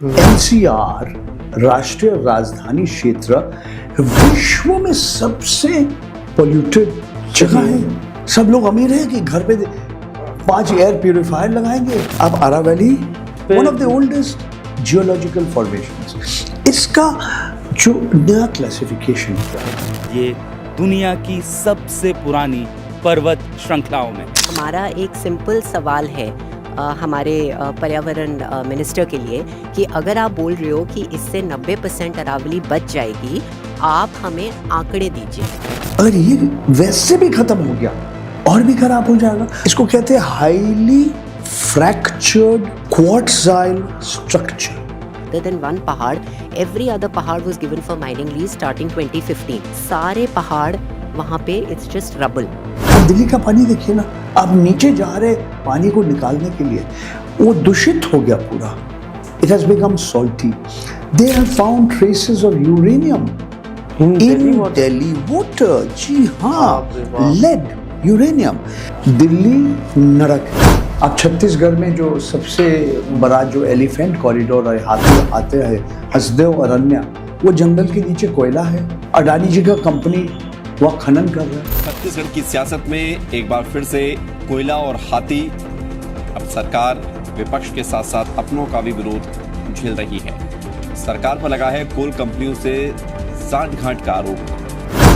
NCR राष्ट्रीय राजधानी क्षेत्र विश्व में सबसे पोल्यूटेड जगह है। सब लोग अमीर है कि घर पे 5 एयर प्यूरिफायर लगाएंगे। अब Aravalli one of the oldest geological formations, इसका जो नया क्लासिफिकेशन है, ये दुनिया की सबसे पुरानी पर्वत श्रृंखलाओं में। हमारा एक सिंपल सवाल है हमारे पर्यावरण मिनिस्टर के लिए कि अगर आप बोल रहे हो कि इससे 90% अरावली बच जाएगी, आप हमें आंकड़े दीजिए। अगर ये वैसे भी खत्म हो गया और भी खराब हो जाएगा। इसको कहते हैं highly fractured quartzite structure. Other than one पहाड़, every other पहाड़ was given for mining lease starting 2015. सारे पहाड़ वहाँ पे it's just rubble. अब दिल्ली का पानी देखिए ना, अब नीचे जा रहे पानी को निकालने के लिए, वो दूषित हो गया पूरा। It has become salty. They have found traces of uranium in Delhi water. जी हाँ, lead, uranium. दिल्ली नरक है। अब छत्तीसगढ़ में जो सबसे बड़ा जो एलिफेंट कॉरिडोर है, हाथी आते हैं हसदेव अरण्य, वो जंगल के नीचे कोयला है। अडानी जी का कंपनी वह खनन कर रहा है। छत्तीसगढ़ की सियासत में एक बार फिर से कोयला और हाथी। अब सरकार विपक्ष के साथ साथ अपनों का भी विरोध झेल रही है। सरकार पर लगा है कोल कंपनियों से सांठ-गांठ का आरोप।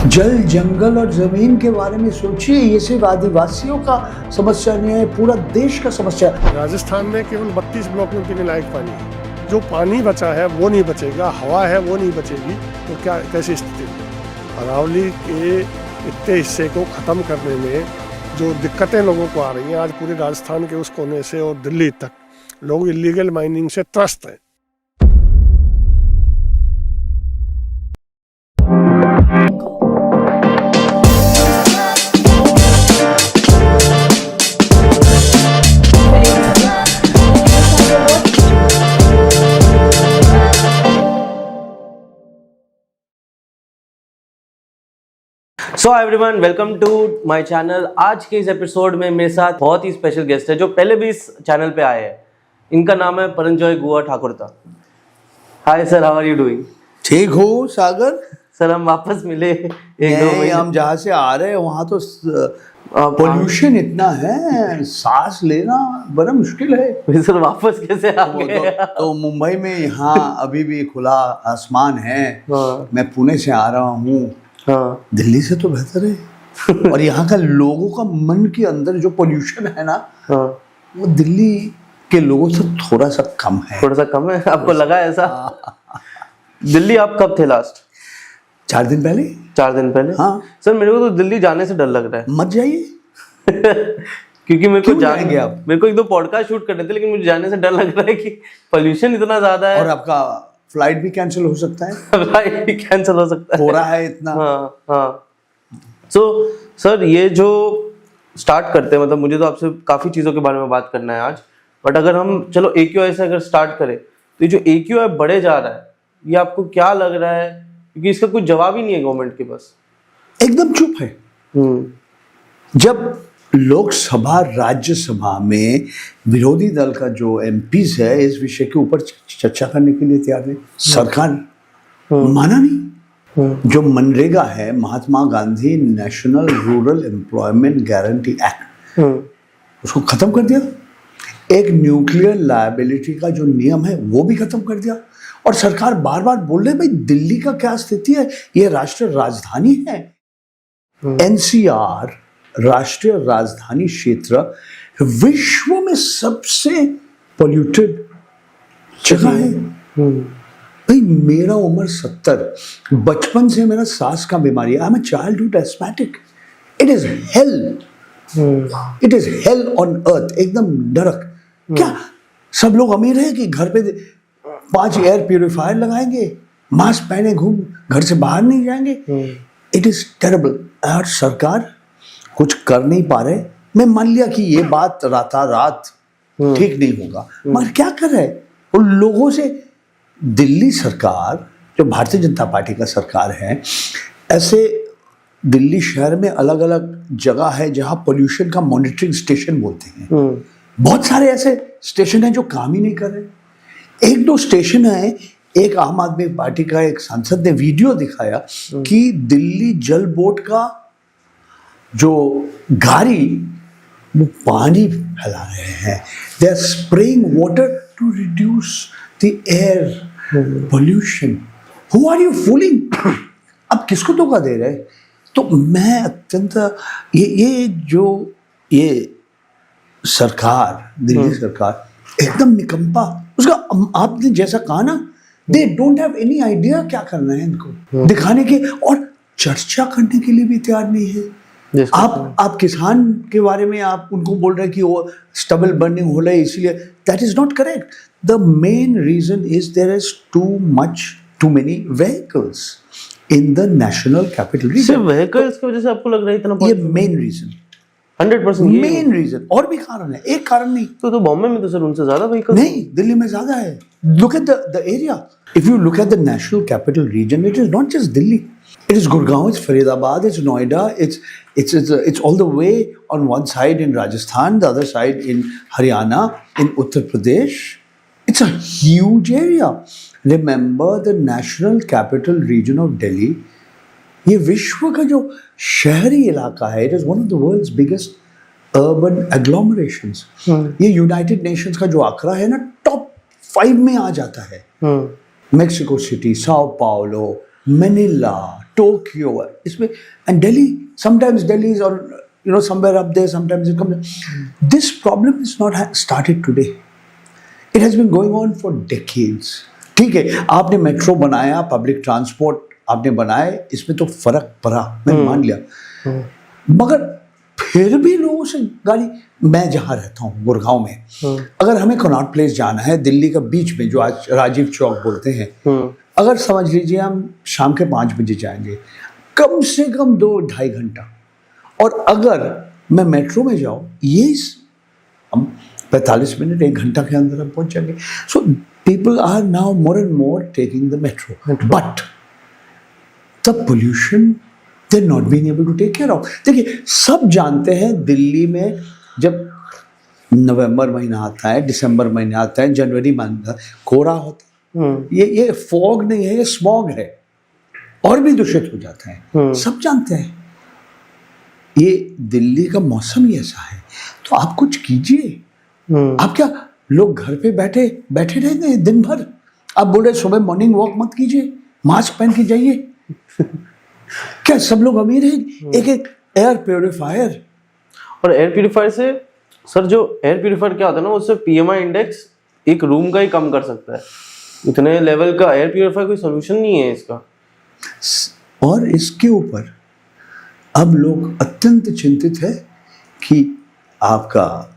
जल, जंगल और जमीन के बारे में सोचिए। ये सिर्फ आदिवासियों का समस्या नहीं है, पूरा देश का समस्या है। राजस्थान में केवल 32 ब्लॉक में पीने लायक पानी है। जो पानी बचा है वो नहीं बचेगा, हवा है वो नहीं बचेगी, तो क्या कैसी स्थिति है? अरावली के इतने हिस्से को ख़त्म करने में जो दिक्कतें लोगों को आ रही हैं, आज पूरे राजस्थान के उस कोने से और दिल्ली तक लोग इलीगल माइनिंग से त्रस्त हैं। So everyone, welcome to my channel. आज के इस एपिसोड में मेरे साथ बहुत ही स्पेशल गेस्ट है जो पहले भी इस चैनल पे आए हैं। इनका नाम है Paranjoy Guha Thakurta. Hi sir, how are you doing? ठीक हो सागर? सर हम वापस मिले एक दो महीने। हम जहाँ से आ रहे हैं वहाँ तो पोल्यूशन इतना है, सांस लेना बड़ा मुश्किल है। सर वापस कैसे आ गए? तो मुंबई में यहाँ अभी भी खुला आसमान है। मैं पुणे से आ रहा हूँ। हाँ। दिल्ली से तो बेहतर है। और यहाँ का लोगों का मन के अंदर जो पोल्यूशन है ना, हाँ, वो दिल्ली के लोगों से थोड़ा सा कम है। थोड़ा सा कम है? आपको लगा ऐसा? दिल्ली आप कब थे लास्ट? 4 दिन पहले। 4 दिन पहले? हाँ। सर मेरे को तो दिल्ली जाने से डर लग रहा है। मत जाइए। क्योंकि मेरे को जाएंगे आप, मेरे को 1-2 पॉडकास्ट शूट करने थे, लेकिन मुझे जाने से डर लग रहा है कि पोल्यूशन इतना ज्यादा है। और आपका फ्लाइट भी कैंसिल हो सकता है। फ्लाइट भी कैंसिल हो सकता है। हो रहा है इतना। हाँ हाँ। सो सर ये जो स्टार्ट करते हैं, मतलब मुझे तो आपसे काफी चीजों के बारे में बात करना है आज, बट अगर हम चलो AQI से अगर स्टार्ट करें तो ये जो AQI बढ़े जा रहा है, ये आपको क्या लग रहा है? क्योंकि इसका कुछ जवाब ही नहीं है गवर्नमेंट के पास। एकदम चुप है। जब लोकसभा राज्यसभा में विरोधी दल का जो MPs है इस विषय के ऊपर चर्चा करने के लिए तैयार है, सरकार माना नहीं। जो मनरेगा है, Mahatma Gandhi national rural employment guarantee act, उसको खत्म कर दिया। एक न्यूक्लियर लायबिलिटी का जो नियम है वो भी खत्म कर दिया। और सरकार बार बार बोल रहे भाई दिल्ली का क्या स्थिति है, ये राष्ट्रीय राजधानी है। NCR राष्ट्रीय राजधानी क्षेत्र विश्व में सबसे पोल्यूटेड जगह है। भाई मेरा उम्र 70, बचपन से मेरा सांस का बीमारी है। I am a childhood asthmatic. It is hello, it is hell on अर्थ, एकदम नरक। क्या सब लोग अमीर है कि घर पे 5 एयर प्यूरिफायर लगाएंगे, मास्क पहने घूम, घर से बाहर नहीं जाएंगे? It is terrible. और सरकार कुछ कर नहीं पा रहे। मैं मान लिया कि ये बात रात ठीक नहीं होगा, मगर क्या कर रहे उन लोगों से? दिल्ली सरकार जो भारतीय जनता पार्टी का सरकार है, ऐसे दिल्ली शहर में अलग अलग जगह है जहां पोल्यूशन का मॉनिटरिंग स्टेशन बोलते हैं। बहुत सारे ऐसे स्टेशन हैं जो काम ही नहीं कर रहे। एक दो स्टेशन है, एक आम आदमी पार्टी का एक सांसद ने वीडियो दिखाया कि दिल्ली जल बोर्ड का जो गाड़ी वो पानी फैला रहे हैं, they are spraying water to reduce the air pollution. Who are you fooling? अब किसको धोखा दे रहे? तो मैं अत्यंत ये सरकार, दिल्ली सरकार एकदम निकम्पा, उसका आपने जैसा कहा ना, they don't have any idea क्या करना है इनको दिखाने के, और चर्चा करने के लिए भी तैयार नहीं है। आप किसान के बारे में आप उनको बोल रहे हैं कि वो स्टबल बर्निंग हो रहा है इसीलिए, that is not correct. The main reason is there is too many vehicles in the national capital region. सिर्फ व्हीकल्स की वजह से आपको लग रहा है इतना? ये मेन रीजन, 100% मेन रीजन। और भी कारण है, एक कारण नहीं। तो बॉम्बे में तो सर उनसे ज्यादा व्हीकल नहीं, दिल्ली में ज्यादा है। Look at the area, if you look at the national capital reason, it is not just Delhi, it is Gurgaon, it's Faridabad, it's Noida, it's all the way on one side in Rajasthan, the other side in Haryana, in Uttar Pradesh. It's a huge area. Remember the national capital region of Delhi, ये विश्व का जो शहरी इलाका है, it is one of the world's biggest urban agglomerations. ये United Nations का जो आंकड़ा है ना, टॉप 5 में आ जाता है। Mexico city, Sao Paulo, Manila, Tokyo, इसमें, and Delhi, sometimes Delhi is on, somewhere up there, sometimes it comes. This problem is not started today. It has been going on for decades. ठीक है, आपने metro बनाया, public transport आपने बनाए, इसमें तो फर्क पड़ा, मैं मान लिया, मगर फिर भी लोगों से गाड़ी, मैं जहाँ रहता हूँ गुड़गांव में, अगर हमें कनॉट प्लेस जाना है, दिल्ली का बीच में जो आज राजीव चौक बोलते हैं, अगर समझ लीजिए हम शाम के 5 बजे जाएंगे, कम से कम 2-2.5 घंटा, और अगर मैं मेट्रो में जाऊँ, ये हम 45 मिनट 1 घंटा के अंदर हम पहुँच जाएंगे। So people are now more and more taking the metro, but the pollution they not being able to take care of. देखिए, सब जानते हैं दिल्ली में जब नवंबर महीना आता है, दिसंबर महीना आता है, जनवरी महीना कोहरा होता है, ये फॉग नहीं है, ये स्मॉग है, और भी दूषित हो जाते हैं, सब जानते हैं। ये दिल्ली का मौसम ही ऐसा है, तो आप कुछ कीजिए। आप क्या, लोग घर पे बैठे रहेंगे दिन भर? आप बोल रहे सुबह मॉर्निंग वॉक मत कीजिए, मास्क पहन के जाइए। क्या सब लोग अमीर हैं? एक एयर प्योरीफायर, और एयर प्योरीफायर से सर, जो एयर प्योरीफायर क्या होता है ना, उससे PMI इंडेक्स एक रूम का ही कम कर सकता है। इतने लेवल का एयर प्योरीफायर कोई सोल्यूशन नहीं है इसका। और इसके ऊपर अब लोग अत्यंत चिंतित है कि आपका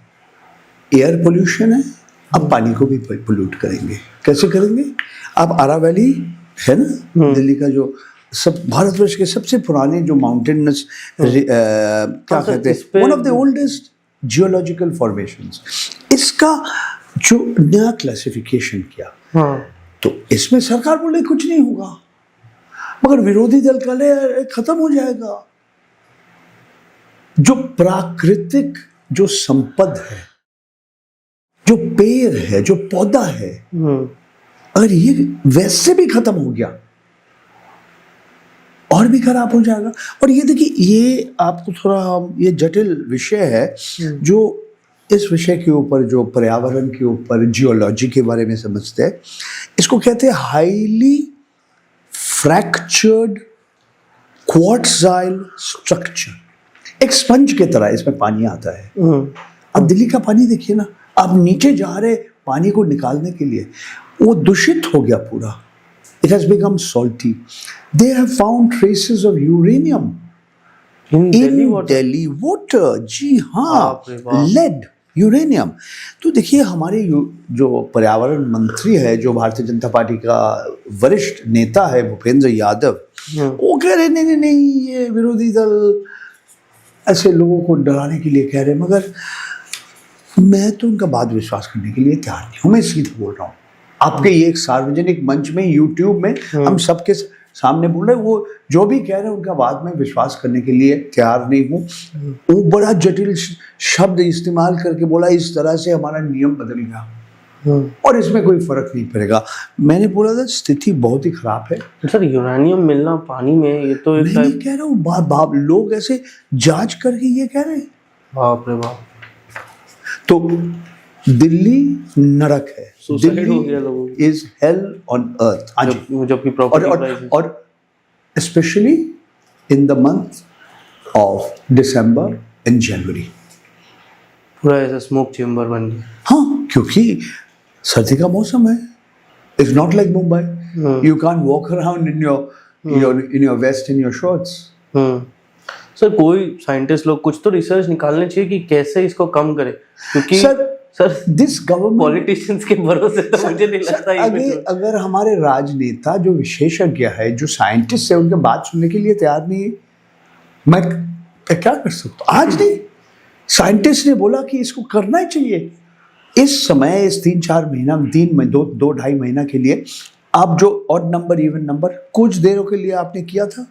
एयर पोल्यूशन है, अब पानी को भी पोल्यूट करेंगे। कैसे करेंगे? आप आरा वैली है ना, दिल्ली का जो भारतवर्ष के सबसे पुराने जो माउंटेनस क्या कहते हैं, one of the oldest geological formations, इसका जो नया क्लासिफिकेशन किया, तो इसमें सरकार बोले कुछ नहीं होगा, मगर विरोधी दल का खत्म हो जाएगा। जो प्राकृतिक जो संपद है, जो पेड़ है, जो पौधा है, अगर ये वैसे भी खत्म हो गया और भी खराब हो जाएगा। और ये देखिए, ये आपको थोड़ा ये जटिल विषय है, जो इस विषय के ऊपर, जो पर्यावरण के ऊपर, जियोलॉजी के बारे में समझते हैं, इसको कहते हैं हाईली फ्रैक्चर्ड क्वार्ट्जाइल स्ट्रक्चर। एक स्पंज की तरह इसमें पानी आता है। अब दिल्ली का पानी देखिए ना, आप नीचे जा रहे पानी को निकालने के लिए, वो दूषित हो गया पूरा। It has become salty. They have found traces of uranium in Delhi water. जी हाँ, lead, यूरेनियम। तो देखिए, हमारे जो पर्यावरण मंत्री है, जो भारतीय जनता पार्टी का वरिष्ठ नेता है भूपेंद्र यादव, वो कह रहे नहीं, ये विरोधी दल ऐसे लोगों को डराने के लिए कह रहे, मगर मैं तो उनका बात विश्वास करने के लिए तैयार नहीं हूँ। मैं सीधे बोल रहा हूँ, आपके ये एक सार्वजनिक मंच में, यूट्यूब में हम सबके सामने बोल रहे, वो जो भी कह रहे हैं उनका बात में विश्वास करने के लिए तैयार नहीं हूँ। वो बड़ा जटिल शब्द इस्तेमाल करके बोला, इस तरह से हमारा नियम बदल गया। और इसमें कोई फर्क नहीं पड़ेगा। मैंने बोला था स्थिति बहुत ही खराब है। सर यूरेनियम मिलना पानी में, ये तो एक मैं नहीं कह रहा हूँ, बाप लोग ऐसे जांच करके ये कह रहे हैं। बाप रे बाप। तो दिल्ली नरक है, Suicide हो गया लोगों की। Is hell on earth. हाँ जी। जबकि प्रॉपर्टी और specially in the month of December and January, पूरा ऐसा स्मोक चेम्बर बन गया। हाँ, क्योंकि सर्दी का मौसम है। It's not like Mumbai, you can walk around in your vest in your shorts. Sir कोई साइंटिस्ट लोग कुछ तो रिसर्च निकालने चाहिए कि कैसे इसको कम करें, क्योंकि सर दिस गवर्नमेंट पॉलिटिशियंस के भरोसे तो मुझे नहीं लगता ये अगर हमारे राजनेता जो विशेषज्ञ है, जो साइंटिस्ट है, उनके बात सुनने के लिए तैयार नहीं है, मैं क्या कर सकता हूँ? आज नहीं, साइंटिस्ट ने बोला कि इसको करना ही चाहिए। इस समय इस 3-4 महीना, 2-2.5 महीना के लिए आप जो ऑड नंबर इवन नंबर कुछ देरों के लिए आपने किया था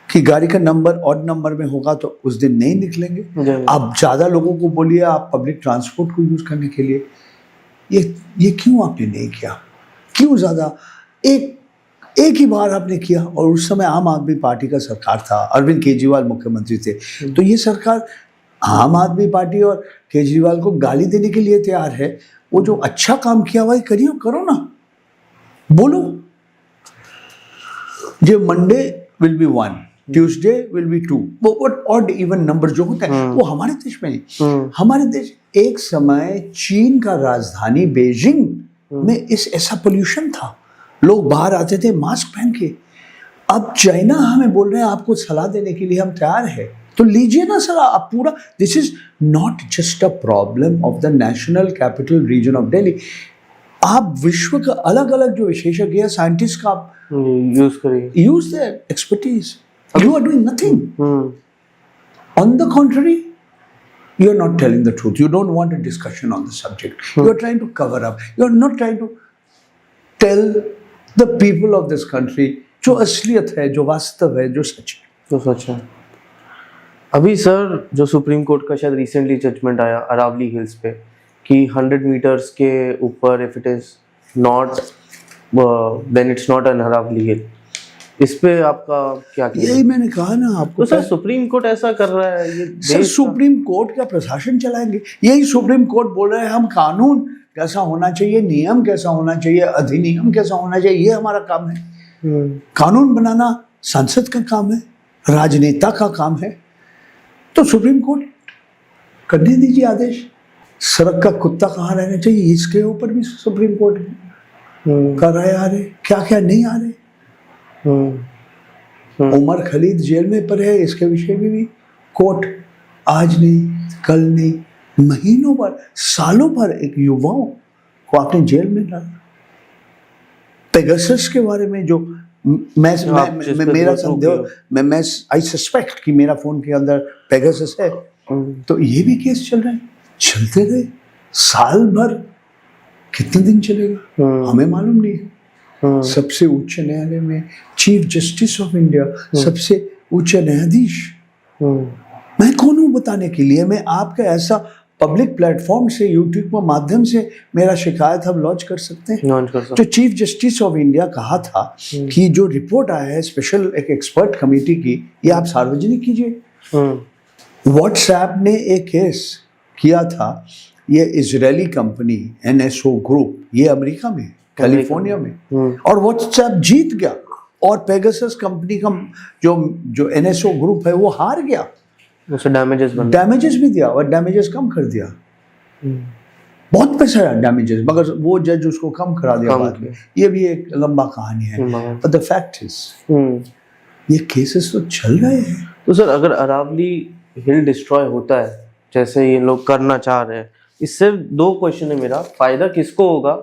कि गाड़ी का नंबर ऑड नंबर में होगा तो उस दिन नहीं निकलेंगे। आप ज्यादा लोगों को बोलिए आप पब्लिक ट्रांसपोर्ट को यूज करने के लिए, ये क्यों आपने नहीं किया? क्यों ज्यादा एक ही बार आपने किया? और उस समय आम आदमी पार्टी का सरकार था, अरविंद केजरीवाल मुख्यमंत्री थे, तो ये सरकार आम आदमी पार्टी और केजरीवाल को गाली देने के लिए तैयार है। वो जो अच्छा काम किया वही करिए, करो ना, बोलो। ये Monday will be 1, Tuesday will be 2, वो ऑड इवन नंबर जो होता है वो हमारे देश में नहीं। हमारे देश एक समय चीन का राजधानी बीजिंग में ऐसा पोल्यूशन था, लोग बाहर आते थे मास्क पहन के। अब चाइना हमें बोल रहे हैं आपको सलाह देने के लिए हम तैयार है, तो लीजिए ना सर आप पूरा। This is not just a problem of the national capital reason of Delhi. आप विश्व का अलग अलग जो विशेषज्ञ है, साइंटिस्ट का आप यूज करिए, use their expertise. You are doing nothing. On the contrary, you are not telling the truth. You don't want a discussion on the subject. You are trying to cover up. You are not trying to tell the people of this country जो असलियत है, जो वास्तव है, जो सच है। तो सच है। अभी सर जो सुप्रीम कोर्ट का शायद रिसेंटली जजमेंट आया अरावली हिल्स पे कि 100 मीटर्स के ऊपर if it is not then it's not an Aravalli hill, इस पे आपका क्या कहना? यही मैंने कहा ना आपको। तो सर सुप्रीम कोर्ट ऐसा कर रहा है, ये सर सुप्रीम कोर्ट का प्रशासन चलाएंगे। यही सुप्रीम कोर्ट बोल रहे हैं हम कानून कैसा होना चाहिए, नियम कैसा होना चाहिए, अधिनियम कैसा होना चाहिए, ये हमारा काम है। कानून बनाना संसद का काम है, राजनेता का काम है। तो सुप्रीम कोर्ट करने दीजिए आदेश। सड़क का कुत्ता कहाँ रहना चाहिए, इसके ऊपर भी सुप्रीम कोर्ट का राय आ रहे, क्या क्या नहीं आ रहे। उमर खलीद जेल में पड़े है, इसके विषय में भी कोर्ट आज नहीं, कल नहीं, महीनों भर, सालों भर एक युवाओं को आपने जेल में डाला। पेगासस के बारे में जो मेरा संदेह, आई सस्पेक्ट कि मेरा फोन के अंदर पेगासस है, तो ये भी केस चल रहे हैं, चलते रहे साल भर, कितने दिन चलेगा हमें मालूम नहीं है। सबसे उच्च न्यायालय में चीफ जस्टिस ऑफ इंडिया, सबसे उच्च न्यायाधीश, मैं कौन हूं बताने के लिए? मैं आपका ऐसा पब्लिक प्लेटफॉर्म से, यूट्यूब के माध्यम से मेरा शिकायत हम लॉन्च कर सकते हैं। जो चीफ जस्टिस ऑफ इंडिया कहा था कि जो रिपोर्ट आया है स्पेशल एक एक्सपर्ट कमेटी की, ये आप सार्वजनिक कीजिए। व्हाट्सएप ने एक केस किया था, ये इजरायली कंपनी NSO ग्रुप, ये अमेरिका में, कैलिफोर्निया में, और व्हाट्सएप जीत गया और पेगासस कंपनी का जो NSO ग्रुप है वो हार गया। उसे डैमेजेस भी दिया और डैमेजेस कम कर दिया, बहुत पैसा है डैमेजेस, मगर वो जज उसको कम करा दिया बाद में। ये भी एक लंबा कहानी है, बट द फैक्ट इज ये केसेस तो चल रहे हैं। तो सर अगर अरावली हिल डिस्ट्रॉय होता है जैसे ये लोग करना चाह रहे हैं, इससे 2 क्वेश्चन है मेरा, फायदा किसको होगा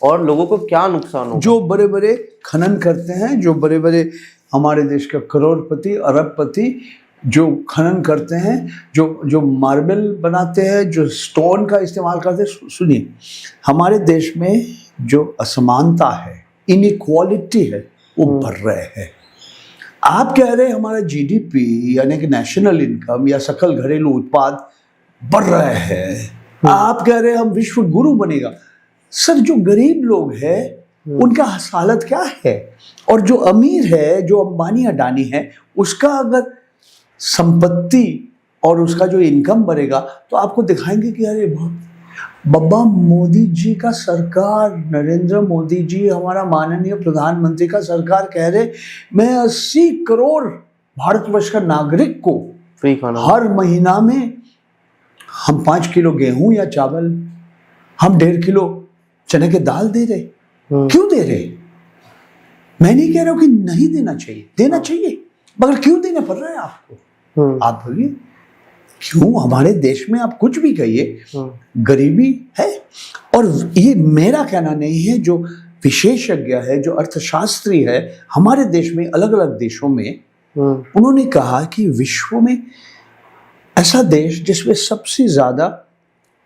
और लोगों को क्या नुकसान होगा? जो बड़े बड़े खनन करते हैं, जो बड़े बड़े हमारे देश के करोड़पति, अरबपति जो खनन करते हैं, जो मार्बल बनाते हैं, जो स्टोन का इस्तेमाल करते हैं। सुनिए, हमारे देश में जो असमानता है, इनइक्वालिटी है, वो बढ़ रहे हैं। आप कह रहे हैं हमारा GDP यानी कि नेशनल इनकम या सकल घरेलू उत्पाद बढ़ रहे हैं, आप कह रहे हैं हम विश्व गुरु बनेगा। सर जो गरीब लोग हैं उनका हालत क्या है, और जो अमीर है, जो अंबानी अडानी है, उसका अगर संपत्ति और उसका जो इनकम बढ़ेगा तो आपको दिखाएंगे कि अरे बाबा मोदी जी का सरकार, नरेंद्र मोदी जी हमारा माननीय प्रधानमंत्री का सरकार कह रहे मैं 80 करोड़ भारतवर्ष का नागरिक को फ्री खाना, हर महीना में हम 5 किलो गेहूं या चावल, हम 1.5 किलो चने के दाल दे रहे। क्यों दे रहे? मैं नहीं कह रहा हूं कि नहीं देना चाहिए, देना चाहिए, मगर क्यों देना पड़ रहा है आपको? आप बोलिए क्यों? हमारे देश में आप कुछ भी कहिए, गरीबी है। और ये मेरा कहना नहीं है, जो विशेषज्ञ है, जो अर्थशास्त्री है हमारे देश में, अलग अलग देशों में, उन्होंने कहा कि विश्व में ऐसा देश जिसमें सबसे ज्यादा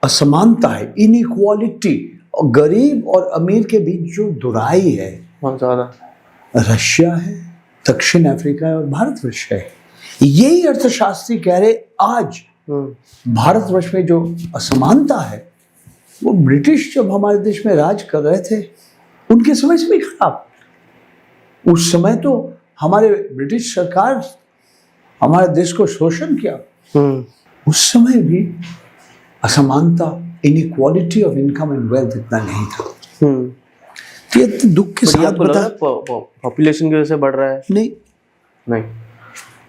असमानता है, इनइक्वालिटी, और गरीब और अमीर के बीच जो दुराई है, बहुत ज्यादा, रशिया है, दक्षिण अफ्रीका है और भारतवर्ष है। यही अर्थशास्त्री कह रहे आज भारतवर्ष में जो असमानता है वो ब्रिटिश जब हमारे देश में राज कर रहे थे उनके समय से भी खराब। उस समय तो हमारे ब्रिटिश सरकार हमारे देश को शोषण किया, उस समय भी असमानता, inequality of income and wealth इतना नहीं था। तो ये तो दुख के साथ बता, पॉपुलेशन की वजह से बढ़ रहा है? नहीं,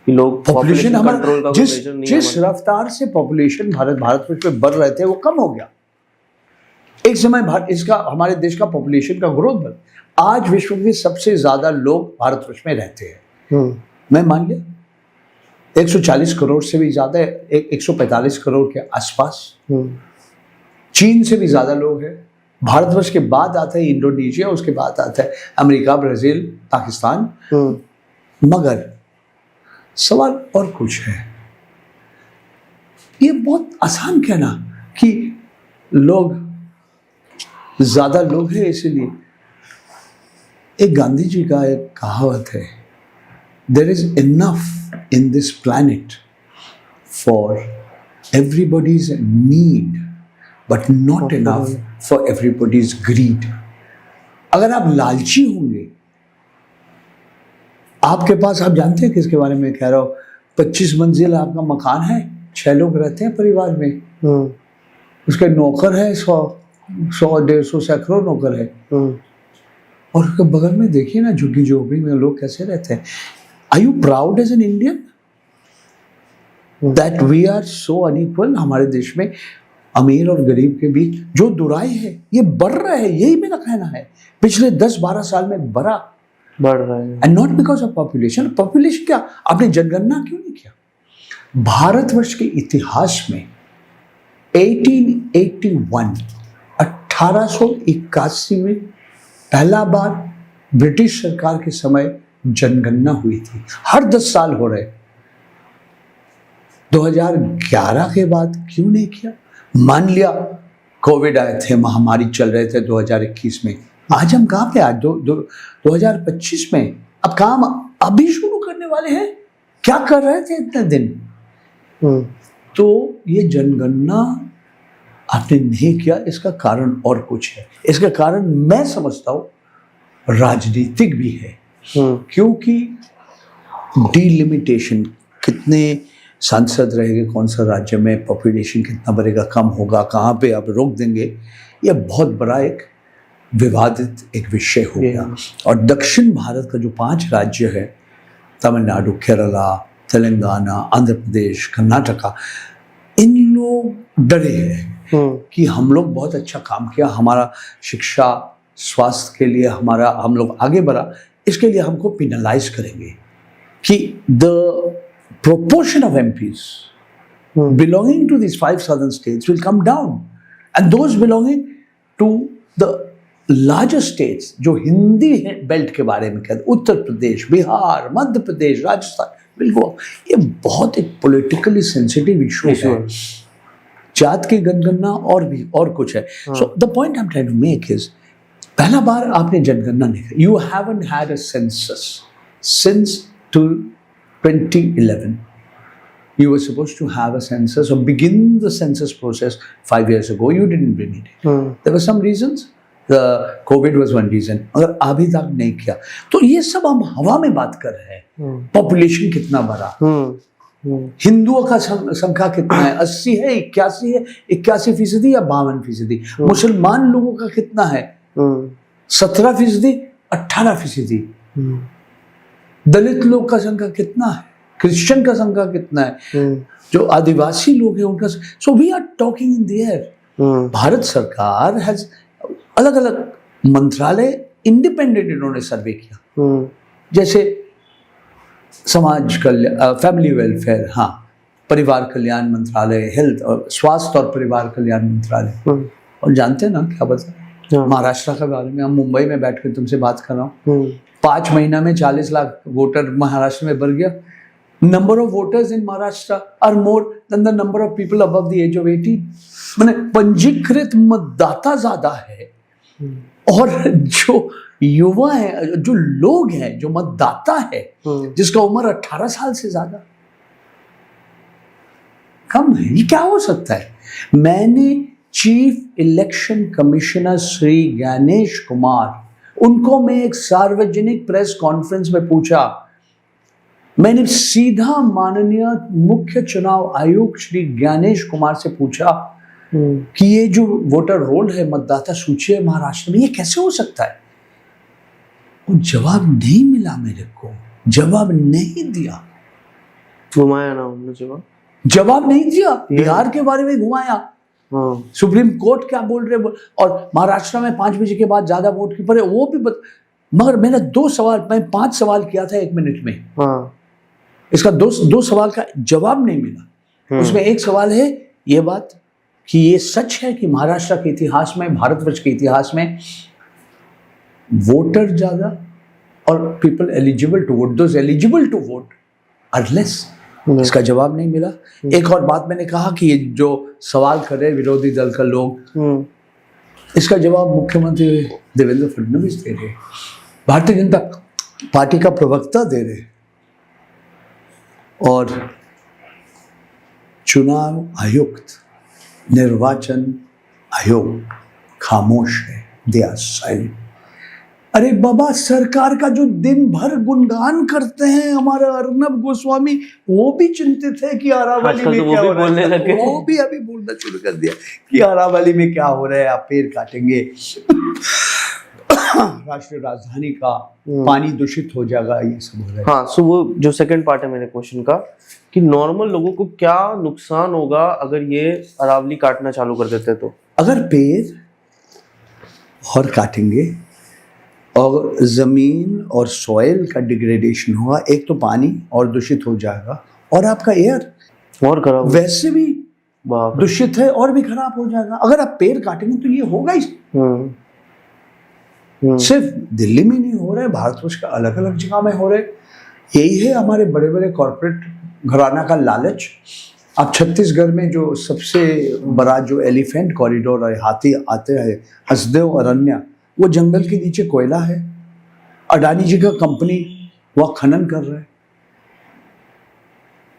कि लोग पॉपुलेशन हमारा कंट्रोल का जिस मेजर नहीं जिस रफ्तार से पॉपुलेशन भारतवर्ष में बढ़ रहे थे वो कम हो गया। एक समय इसका हमारे देश का पॉपुलेशन का ग्रोथ बढ़, आज विश्व में सबसे ज्यादा लोग भारतवर्ष में रहते हैं। मैं मान लिया 140 करोड़ से भी ज्यादा है, 145 करोड़ के आसपास। चीन से भी ज्यादा लोग हैं। भारतवर्ष के बाद आता है इंडोनेशिया, उसके बाद आता है अमेरिका, ब्राजील, पाकिस्तान। मगर सवाल और कुछ है। ये बहुत आसान कहना कि लोग ज्यादा लोग हैं इसीलिए। एक गांधी जी का एक कहावत है, there is enough in this planet for everybody's need but not enough for everybody's greed. अगर आप लालची होंगे, आपके पास, आप जानते हैं किसके बारे में कह रहा हूं, 25 मंजिल आपका मकान है, 6 लोग रहते हैं परिवार में, उसके नौकर है 100-150 सैकड़ों नौकर है, और उसके बगल में देखिए ना झुग्गी झोपड़ी में लोग कैसे रहते हैं। Are you proud as an Indian that we are so unequal? हमारे देश में अमीर और गरीब के बीच जो दुराई है ये बढ़ रहा है, यही मेरा कहना है। पिछले 10-12 साल में बढ़ रहा है, and not because of population. Population क्या, आपने जनगणना क्यों नहीं किया? भारतवर्ष के इतिहास में 1881 में पहला बार ब्रिटिश सरकार के समय जनगणना हुई थी। हर 10 साल हो रहे। 2011 के बाद क्यों नहीं किया? मान लिया कोविड आए थे, महामारी चल रहे थे 2021 में, आज हम कहाँ पे? आज 2025 में। अब काम अभी शुरू करने वाले हैं, क्या कर रहे थे इतने दिन? तो ये जनगणना आपने नहीं किया, इसका कारण और कुछ है। इसका कारण मैं समझता हूं राजनीतिक भी है, क्योंकि डिलिमिटेशन, कितने सांसद रहेंगे कौन सा राज्य में, पॉपुलेशन कितना बढ़ेगा, कम होगा, कहाँ पे आप रोक देंगे, यह बहुत बड़ा एक विवादित एक विषय हो गया। और दक्षिण भारत का जो 5 राज्य है, तमिलनाडु, केरला, तेलंगाना, आंध्र प्रदेश, कर्नाटका, इन लोग डरे हैं कि हम लोग बहुत अच्छा काम किया, हमारा शिक्षा स्वास्थ्य के लिए हम लोग आगे बढ़ा, इसके लिए हमको पिनलाइज करेंगे कि the proportion of MPs belonging to these 5 southern states will come down, and those belonging to the larger states जो हिंदी बेल्ट के बारे में कहते, Uttar Pradesh, Bihar, Madhya Pradesh, Rajasthan, will go up। ये बहुत एक politically sensitive issue है। जात की जनगणना और भी और कुछ है। So the point I'm trying to make is, पहला बार आपने जनगणना नहीं की। You haven't had a census since 2011. You were supposed to have a census or begin the census process 5 years ago. You didn't bring it. There were some reasons. Covid was one reason, अगर अभी तक नहीं किया तो ये सब हम हवा में बात कर रहे हैं। पॉपुलेशन कितना बढ़ा, हिंदुओं का संख्या कितना है, 80 है, 81 है, 81% या 52%, मुसलमान लोगों का कितना है, 17%, 18%, दलित लोग का संख्या कितना है, क्रिश्चियन का संख्या कितना है, जो आदिवासी लोग हैं उनका, so we are talking in the air. Bharat सरकार हैज अलग अलग मंत्रालय इंडिपेंडेंट इन्होंने सर्वे किया, जैसे समाज कल्याण, फैमिली वेलफेयर, हाँ, परिवार कल्याण मंत्रालय, हेल्थ और स्वास्थ्य और परिवार कल्याण मंत्रालय। और जानते हैं ना क्या बता, महाराष्ट्र के बारे में, हम मुंबई में बैठकर तुमसे बात कर रहा हूँ, 5 महीना में 40 लाख वोटर महाराष्ट्र में बढ़ गया। Number of voters in Maharashtra are more than the number of people above the age of 18। माने पंजीकृत मतदाता ज्यादा है, और जो युवा है, जो लोग हैं, जो मतदाता है, जिसका उम्र 18 साल से ज्यादा कम है, ये क्या हो सकता है? मैंने chief election commissioner Shri Gyanesh Kumar, उनको मैं एक सार्वजनिक प्रेस कॉन्फ्रेंस में पूछा, मैंने सीधा माननीय मुख्य चुनाव आयुक्त श्री ज्ञानेश कुमार से पूछा कि ये जो वोटर रोल है, मतदाता सूची है महाराष्ट्र में, ये कैसे हो सकता है? वो जवाब नहीं मिला मेरे को, जवाब नहीं दिया, घुमाया ना उन्होंने, जवाब नहीं दिया। बिहार के बारे में घुमाया, सुप्रीम कोर्ट क्या बोल रहे, और महाराष्ट्र में 5 बजे के बाद ज्यादा वोट की पड़े वो भी मगर मैंने 2 सवाल, मैं 5 सवाल किया था 1 मिनट में, इसका दो सवाल का जवाब नहीं मिला। उसमें एक सवाल है ये बात कि ये सच है कि महाराष्ट्र के इतिहास में, भारतवर्ष के इतिहास में वोटर ज्यादा और people eligible to vote, those eligible to vote are less. इसका जवाब नहीं मिला। एक और बात मैंने कहा कि ये जो सवाल कर रहे विरोधी दल का लोग, इसका जवाब मुख्यमंत्री देवेंद्र फडणवीस दे रहे, भारतीय जनता पार्टी का प्रवक्ता दे रहे, और चुनाव आयुक्त, निर्वाचन आयोग खामोश है, दे आर साइलेंट। अरे बाबा, सरकार का जो दिन भर गुणगान करते हैं हमारा अर्नब गोस्वामी, वो भी चिंतित है कि अरावली में क्या हो रहा है, वो भी अभी बोलना शुरू कर दिया कि अरावली में क्या हो रहा है, आप पेड़ काटेंगे, राष्ट्रीय राजधानी का पानी दूषित हो जाएगा, ये सब हो रहा है। हाँ, सो वो जो सेकंड पार्ट है मेरे क्वेश्चन का, कि नॉर्मल लोगों को क्या नुकसान होगा अगर ये अरावली काटना चालू कर देते तो? अगर पेड़ और काटेंगे और जमीन और सॉइल का डिग्रेडेशन होगा, एक तो पानी और दूषित हो जाएगा, और आपका एयर और खराब, वैसे भी दूषित है और भी खराब हो जाएगा। अगर आप पेड़ काटेंगे तो ये होगा ही। सिर्फ दिल्ली में नहीं हो रहा है, भारतवर्ष का अलग अलग जगह में हो रहे। यही है हमारे बड़े बड़े कॉर्पोरेट घराना का लालच। अब छत्तीसगढ़ में जो सबसे बड़ा जो एलिफेंट कॉरिडोर है, हाथी आते हैं, हसदेव अरण्य, वो जंगल के नीचे कोयला है, अडानी जी का कंपनी वह खनन कर रहा है।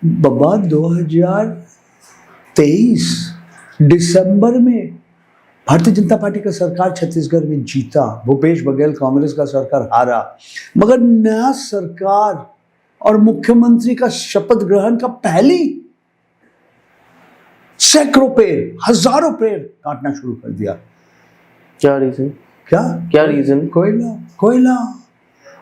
बाबा 2023 दिसंबर में भारतीय जनता पार्टी का सरकार छत्तीसगढ़ में जीता, भूपेश बघेल कांग्रेस का सरकार हारा, मगर नया सरकार और मुख्यमंत्री का शपथ ग्रहण का पहली सैकड़ों पेड़, हजारों पेड़ काटना शुरू कर दिया। क्या रीजन? क्या रीजन? कोयला।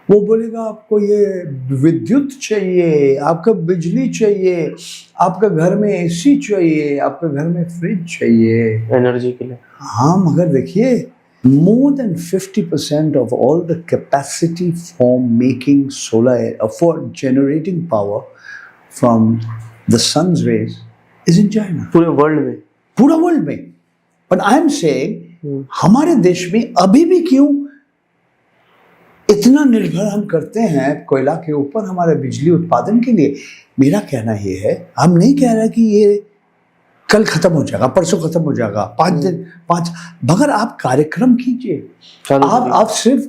वो बोलेगा आपको ये विद्युत चाहिए, आपको बिजली चाहिए, आपका घर में एसी चाहिए, आपके घर में फ्रिज चाहिए एनर्जी के लिए। हाँ, मगर देखिए, more than 50% of all the capacity for making solar, for generating power from the sun's rays is in China. पूरे वर्ल्ड में। But I am saying, हमारे देश में अभी भी क्यों इतना निर्भर हम करते हैं कोयला के ऊपर हमारे बिजली उत्पादन के लिए? मेरा कहना ये है, हम नहीं कह रहे कि ये कल खत्म हो जाएगा, परसों खत्म हो जाएगा, 5 दिन, मगर आप कार्यक्रम कीजिए। आप सिर्फ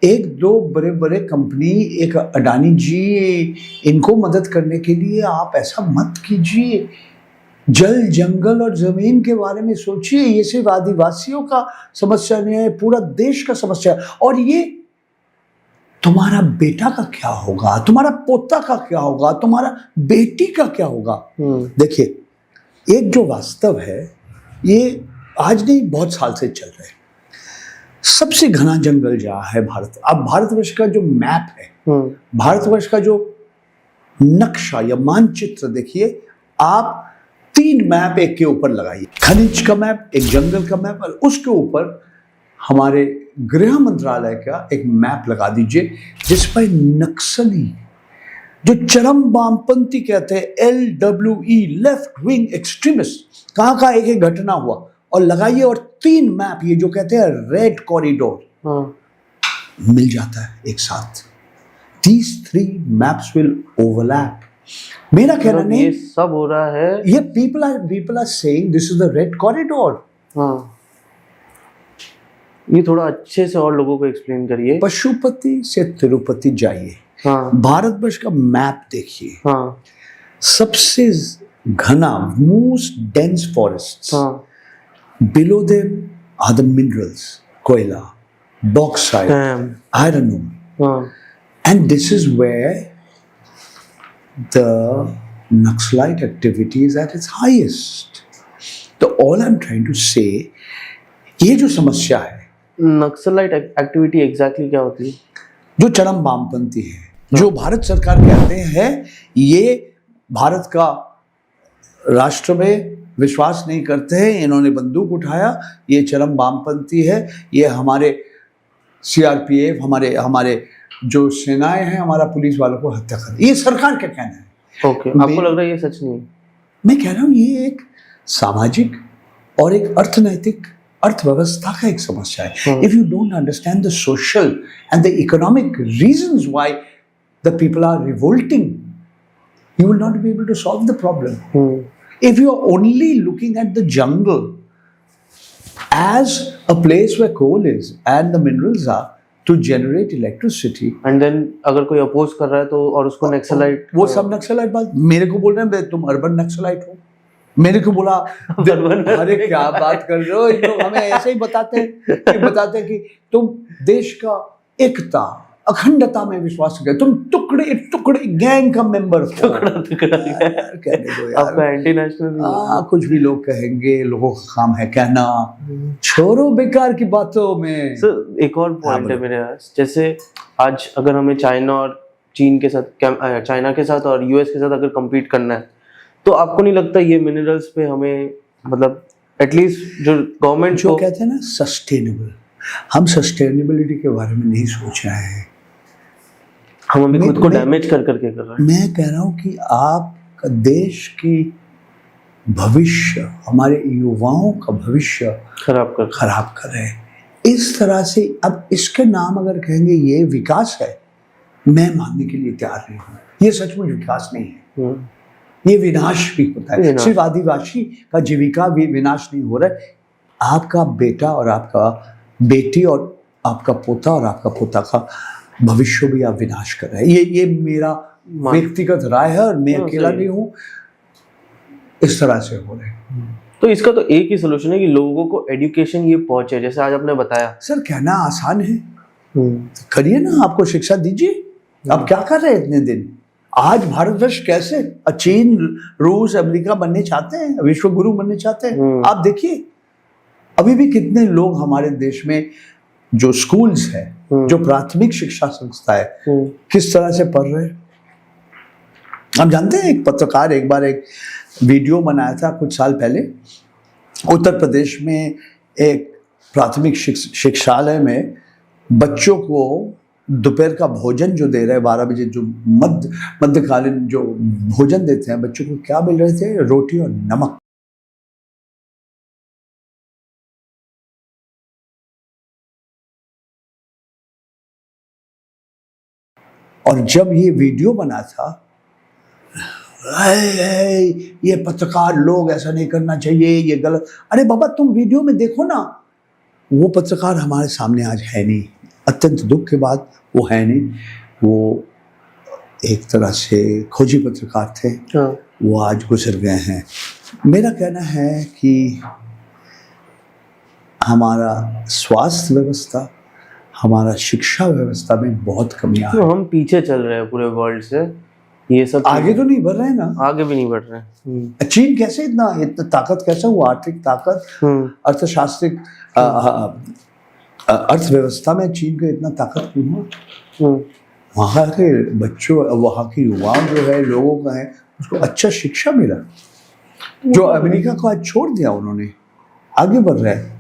1-2 बड़े बड़े कंपनी, एक अडानी जी, इनको मदद करने के लिए आप ऐसा मत कीजिए। जल जंगल और जमीन के बारे में सोचिए, ये सिर्फ आदिवासियों का समस्या नहीं है, पूरा देश का समस्या है। और ये तुम्हारा बेटा का क्या होगा, तुम्हारा पोता का क्या होगा, तुम्हारा बेटी का क्या होगा। देखिए, एक जो वास्तव है, ये आज नहीं बहुत साल से चल रहे हैं। सबसे घना जंगल जहाँ है भारत। अब भारतवर्ष का जो मैप है, भारतवर्ष का जो नक्शा या मानचित्र देखिए, आप 3 मैप एक के ऊपर लगाइए, खनिज का मैप, एक जंगल का मैप, और उसके ऊपर हमारे गृह मंत्रालय का एक मैप लगा दीजिए, जिस पर नक्सली, जो चरम वामपंथी कहते हैं, LWE, लेफ्ट विंग एक्सट्रीमिस्ट, कहाँ का एक एक घटना हुआ, और लगाइए, और 3 मैप ये जो कहते हैं रेड कॉरिडोर, मिल जाता है एक साथ। These 3 maps will overlap. मेरा कहना नहीं, ये सब हो रहा है, ये people are saying this is the red corridor. हाँ, ये थोड़ा अच्छे से और लोगों को एक्सप्लेन करिए। पशुपति से तिरुपति जाइए, हाँ, भारतवर्ष का मैप देखिए, हाँ, सबसे घना, मोस्ट डेंस फॉरेस्ट, हाँ, below them are the minerals, कोयला, बॉक्साइट, आयरन ओर, हाँ, and this is where the Naxalite activity is at its highest. तो all I'm trying to say, ये जो समस्या है, नक्सलाइट एक्टिविटी एग्जैक्टली क्या होती है? जो चरम वामपंथी है, जो भारत सरकार कहते हैं ये भारत का राष्ट्र में विश्वास नहीं करते हैं, इन्होंने बंदूक उठाया, ये चरम वामपंथी है, ये हमारे CRPF, हमारे जो सेनाएं हैं, हमारा पुलिस वालों को हत्या कर, ये सरकार का कहना है। ओके, आपको लग रहा है ये सच नहीं है? मैं कह रहा हूँ ये एक सामाजिक और एक अर्थनैतिक अर्थव्यवस्था का एक समस्या है। If you don't understand the social and the economic reasons why the people are revolting, you will not be able to solve the problem. If you are only looking at the jungle as a place where coal is and the minerals are to generate electricity, and then अगर कोई oppose कर रहा है तो, और उसको naxalite, वो सब नक्सलाइट बात, मेरे को बोल रहे हैं तुम अर्बन नक्सलाइट हो, मेरे को बोला अरे क्या बात कर रहे हो, इन लोग हमें ऐसे ही बताते हैं कि तुम देश का एकता अखंडता में विश्वास करते, तुम टुकड़े टुकड़े गैंग का मेंबर हो। कहने दो यार, आपका एंटी नेशनल, कुछ भी लोग कहेंगे, लोगों का काम है कहना, छोड़ो बेकार की बातों में। सर एक और पॉइंट है मेरे पास, जैसे आज अगर हमें चाइना और चीन के साथ, चाइना के साथ और US के साथ अगर compete करना है, तो आपको नहीं लगता ये मिनरल्स पे हमें, मतलब एटलीस्ट जो गवर्नमेंट जो कहते हैं ना सस्टेनेबल, हम सस्टेनेबिलिटी के बारे में नहीं सोच रहे हैं, हम अभी खुद को डैमेज कर करके कर रहे हैं। मैं कह रहा हूँ कि आप देश की भविष्य, हमारे युवाओं का भविष्य खराब कर रहे हैं इस तरह से। अब इसके नाम अगर कहेंगे ये विकास है, मैं मानने के लिए तैयार नहीं हूँ। ये सचमुच विकास नहीं है, ये विनाश भी होता है। सिर्फ आदिवासी का जीविका भी विनाश नहीं हो रहा है, आपका बेटा और आपका बेटी और आपका पोता और आपका पोता का भविष्य भी आप विनाश कर रहे हैं। ये मेरा व्यक्तिगत राय है और मैं अकेला नहीं हूँ, इस तरह से हो रहे हैं। तो इसका तो एक ही सोल्यूशन है कि लोगों को एजुकेशन ये पहुंचे, जैसे आज आपने बताया। सर कहना आसान है, करिए ना, आपको शिक्षा दीजिए। आप क्या कर रहे हैं इतने दिन? आज भारतवर्ष कैसे चीन, रूस, अमेरिका बनने चाहते हैं, विश्व गुरु बनने चाहते हैं। आप देखिए अभी भी कितने लोग हमारे देश में जो स्कूल्स है, जो प्राथमिक शिक्षा संस्था है, किस तरह से पढ़ रहे हैं। आप जानते हैं एक पत्रकार एक बार एक वीडियो बनाया था कुछ साल पहले, उत्तर प्रदेश में एक प्राथमिक शिक्षालय में बच्चों को दोपहर का भोजन जो दे रहे हैं 12 बजे, जो मध्यकालीन जो भोजन देते हैं बच्चों को, क्या मिल रहे थे? रोटी और नमक। और जब ये वीडियो बना था, ये पत्रकार लोग ऐसा नहीं करना चाहिए, ये गलत। अरे बाबा तुम वीडियो में देखो ना, वो पत्रकार हमारे सामने आज है नहीं, अत्यंत दुख के बाद वो है नहीं। वो एक तरह से खोजी पत्रकार थे, वो आज गुजर गए हैं। मेरा कहना है कि हमारा स्वास्थ्य व्यवस्था, हमारा शिक्षा व्यवस्था में बहुत कमियां तो हैं। हम पीछे चल रहे हैं पूरे वर्ल्ड से, ये सब आगे तो नहीं बढ़ रहे हैं ना। आगे भी नहीं बढ़ रहे हैं। चीन कैसे इतना ताकत कैसे हुआ, आर्थिक ताकत, अर्थशास्त्रिक अर्थव्यवस्था में चीन का इतना ताकत क्यों हुआ? वहाँ के बच्चों, वहाँ के युवाओं जो है, लोगों का है, उसको अच्छा शिक्षा मिला, जो अमेरिका को आज छोड़ दिया उन्होंने, आगे बढ़ रहा है।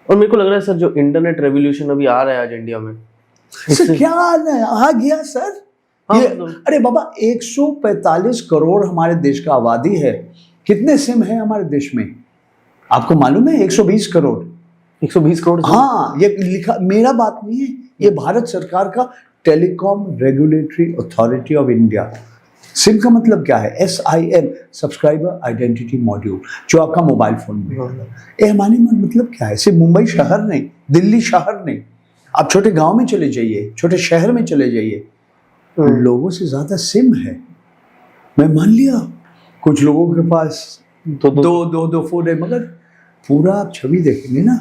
और मेरे को लग रहा है सर, जो इंटरनेट रेवोल्यूशन अभी आ रहा है आज इंडिया में, सर क्या आ गया सर? हाँ, ये अरे बाबा 145 करोड़ हमारे देश का आबादी है। कितने सिम है हमारे देश में आपको मालूम है? 120 करोड़। 120 करोड़। हाँ, ये लिखा, मेरा बात नहीं है, ये भारत सरकार का telecom regulatory authority of India. SIM का मतलब क्या है? SIM, सब्सक्राइबर आइडेंटिटी मॉड्यूल, जो आपका मोबाइल फोन में है। हमारे मतलब क्या है? सिर्फ मुंबई शहर नहीं, दिल्ली शहर नहीं, आप छोटे गांव में चले जाइए, छोटे शहर में चले जाइए, लोगों से ज्यादा सिम है। मैं मान लिया कुछ लोगों के पास दो फोन है, मगर पूरा आप छवि देखेंगे ना,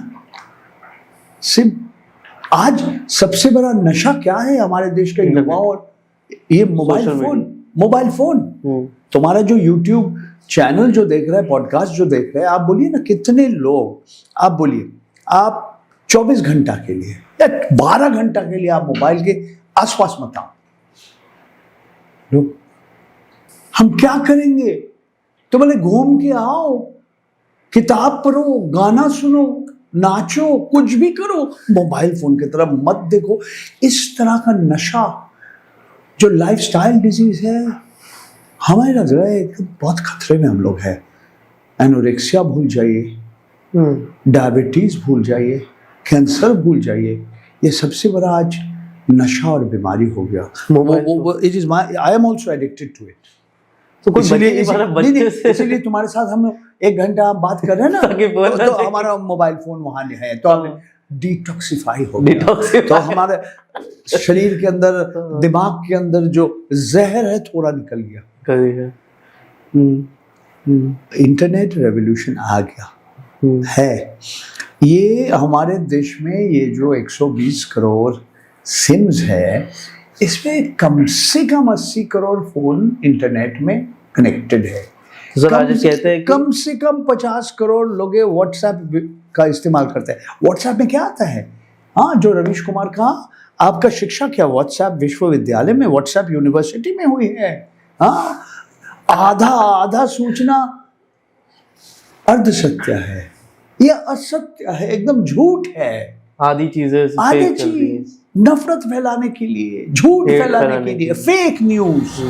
सिम। आज सबसे बड़ा नशा क्या है हमारे देश का युवाओं? और ये मोबाइल फोन। तुम्हारा जो YouTube चैनल जो देख रहा है, पॉडकास्ट जो देख रहा है, आप बोलिए ना कितने लोग, आप बोलिए, आप 24 घंटा के लिए या 12 घंटा के लिए आप मोबाइल के आसपास मत आओ। लोग, हम क्या करेंगे? तो बोले घूम के आओ, किताब पढ़ो, गाना सुनो, नाचो, कुछ भी करो, मोबाइल फोन की तरफ मत देखो। इस तरह का नशा जो लाइफस्टाइल डिजीज है, हमें लग रहा है कि बहुत खतरे में हम लोग हैं। एनोरेक्सिया भूल जाइए, डायबिटीज भूल जाइए, कैंसर भूल जाइए, ये सबसे बड़ा आज नशा और बीमारी हो गया। It is my, I am also addicted to it. तो कोई इसीलिए तुम्हारे साथ हम 1 घंटा बात कर रहे हैं ना, तो हमारा मोबाइल फोन वहां है, तो हम डिटॉक्सिफाई हो गया। तो हमारे शरीर के अंदर, दिमाग के अंदर जो जहर है थोड़ा निकल गया। इंटरनेट रेवोल्यूशन आ गया है। ये हमारे देश में ये जो 120 करोड़ सिम्स है, इसमें कम से कम 80 करोड़ फोन इंटरनेट में कनेक्टेड है। कहते हैं कम से कम 50 करोड़ लोग व्हाट्सएप का इस्तेमाल करते हैं। व्हाट्सएप में क्या आता है? हाँ, जो रवीश कुमार कहा, आपका शिक्षा क्या व्हाट्सएप विश्वविद्यालय में, व्हाट्सएप यूनिवर्सिटी में हुई है? हाँ, आधा सूचना अर्ध सत्य है, ये असत्य है, एकदम झूठ है। आधी चीज नफरत फैलाने के लिए, झूठ फैलाने के लिए, फेक न्यूज।